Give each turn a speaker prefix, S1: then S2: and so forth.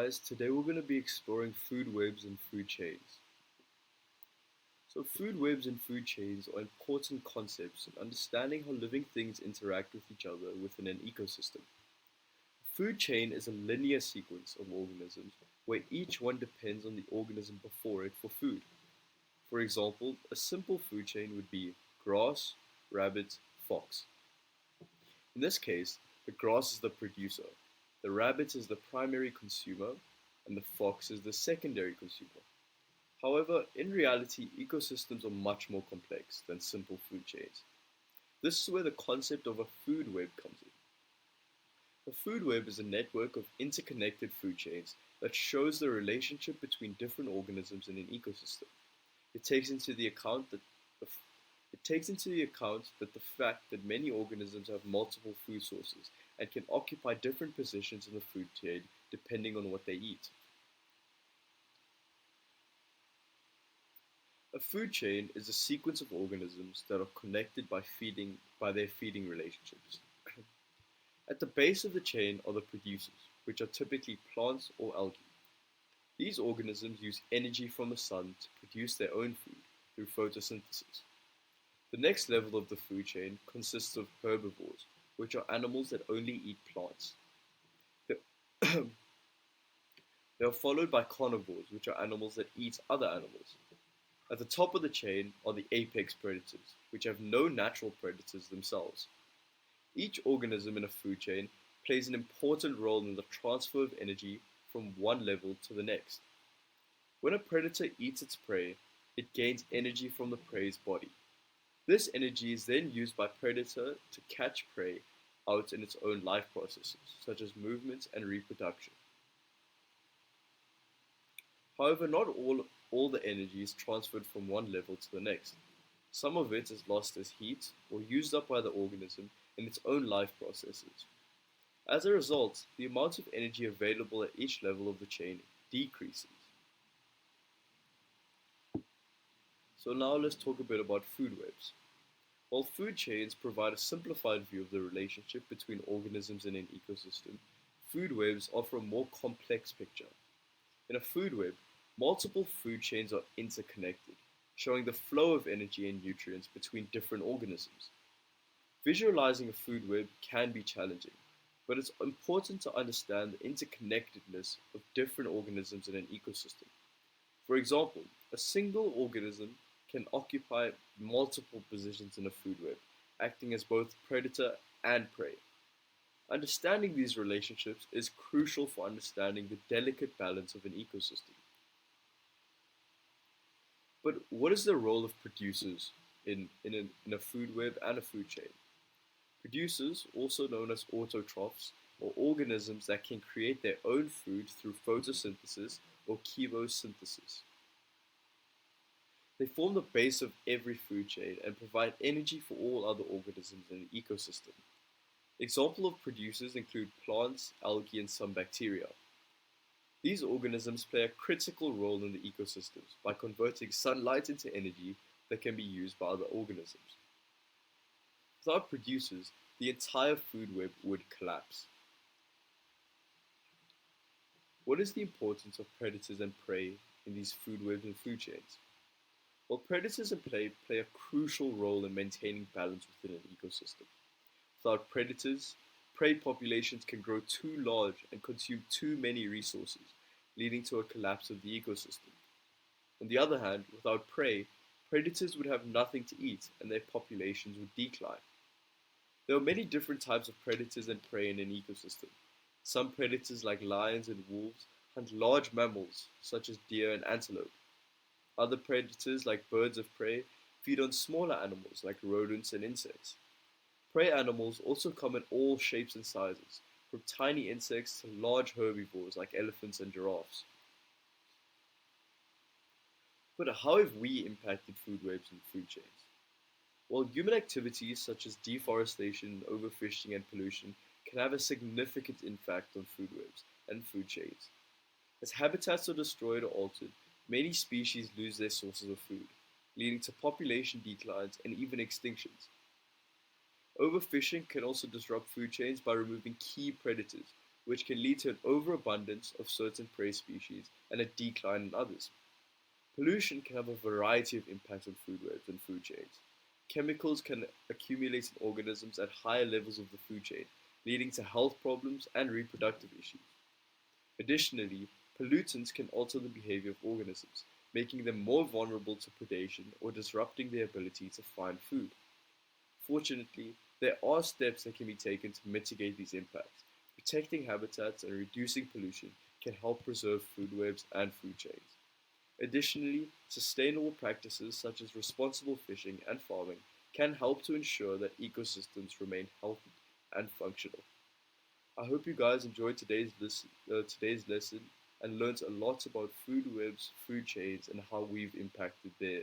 S1: guys, today we're going to be exploring food webs and food chains. So, food webs and food chains are important concepts in understanding how living things interact with each other within an ecosystem. A food chain is a linear sequence of organisms where each one depends on the organism before it for food. For example, a simple food chain would be grass, rabbit, fox. In this case, the grass is the producer, the rabbit is the primary consumer, and the fox is the secondary consumer. However, in reality, ecosystems are much more complex than simple food chains. This is where the concept of a food web comes in. A food web is a network of interconnected food chains that shows the relationship between different organisms in an ecosystem. It takes into the account that the it takes into the account that the fact that many organisms have multiple food sources and can occupy different positions in the food chain depending on what they eat. A food chain is a sequence of organisms that are connected by their feeding relationships. At the base of the chain are the producers, which are typically plants or algae. These organisms use energy from the sun to produce their own food through photosynthesis. The next level of the food chain consists of herbivores, which are animals that only eat plants. They they are followed by carnivores, which are animals that eat other animals. At the top of the chain are the apex predators, which have no natural predators themselves. Each organism in a food chain plays an important role in the transfer of energy from one level to the next. When a predator eats its prey, it gains energy from the prey's body. This energy is then used by predator to catch prey out in its own life processes, such as movement and reproduction. However, not all the energy is transferred from one level to the next. Some of it is lost as heat or used up by the organism in its own life processes. As a result, the amount of energy available at each level of the chain decreases. So now let's talk a bit about food webs. While food chains provide a simplified view of the relationship between organisms in an ecosystem, food webs offer a more complex picture. In a food web, multiple food chains are interconnected, showing the flow of energy and nutrients between different organisms. Visualizing a food web can be challenging, but it's important to understand the interconnectedness of different organisms in an ecosystem. For example, a single organism can occupy multiple positions in a food web, acting as both predator and prey. Understanding these relationships is crucial for understanding the delicate balance of an ecosystem. But what is the role of producers in a food web and a food chain? Producers, also known as autotrophs, are organisms that can create their own food through photosynthesis or chemosynthesis. They form the base of every food chain and provide energy for all other organisms in the ecosystem. Examples of producers include plants, algae, and some bacteria. These organisms play a critical role in the ecosystems by converting sunlight into energy that can be used by other organisms. Without producers, the entire food web would collapse. What is the importance of predators and prey in these food webs and food chains? Well, predators and prey play a crucial role in maintaining balance within an ecosystem. Without predators, prey populations can grow too large and consume too many resources, leading to a collapse of the ecosystem. On the other hand, without prey, predators would have nothing to eat and their populations would decline. There are many different types of predators and prey in an ecosystem. Some predators, like lions and wolves, hunt large mammals such as deer and antelope. Other predators, like birds of prey, feed on smaller animals like rodents and insects. Prey animals also come in all shapes and sizes, from tiny insects to large herbivores like elephants and giraffes. But how have we impacted food webs and food chains? While human activities such as deforestation, overfishing, and pollution can have a significant impact on food webs and food chains. As habitats are destroyed or altered, many species lose their sources of food, leading to population declines and even extinctions. Overfishing can also disrupt food chains by removing key predators, which can lead to an overabundance of certain prey species and a decline in others. Pollution can have a variety of impacts on food webs and food chains. Chemicals can accumulate in organisms at higher levels of the food chain, leading to health problems and reproductive issues. Additionally, pollutants can alter the behavior of organisms, making them more vulnerable to predation or disrupting their ability to find food. Fortunately, there are steps that can be taken to mitigate these impacts. Protecting habitats and reducing pollution can help preserve food webs and food chains. Additionally, sustainable practices such as responsible fishing and farming can help to ensure that ecosystems remain healthy and functional. I hope you guys enjoyed today's lesson and learned a lot about food webs, food chains, and how we've impacted there.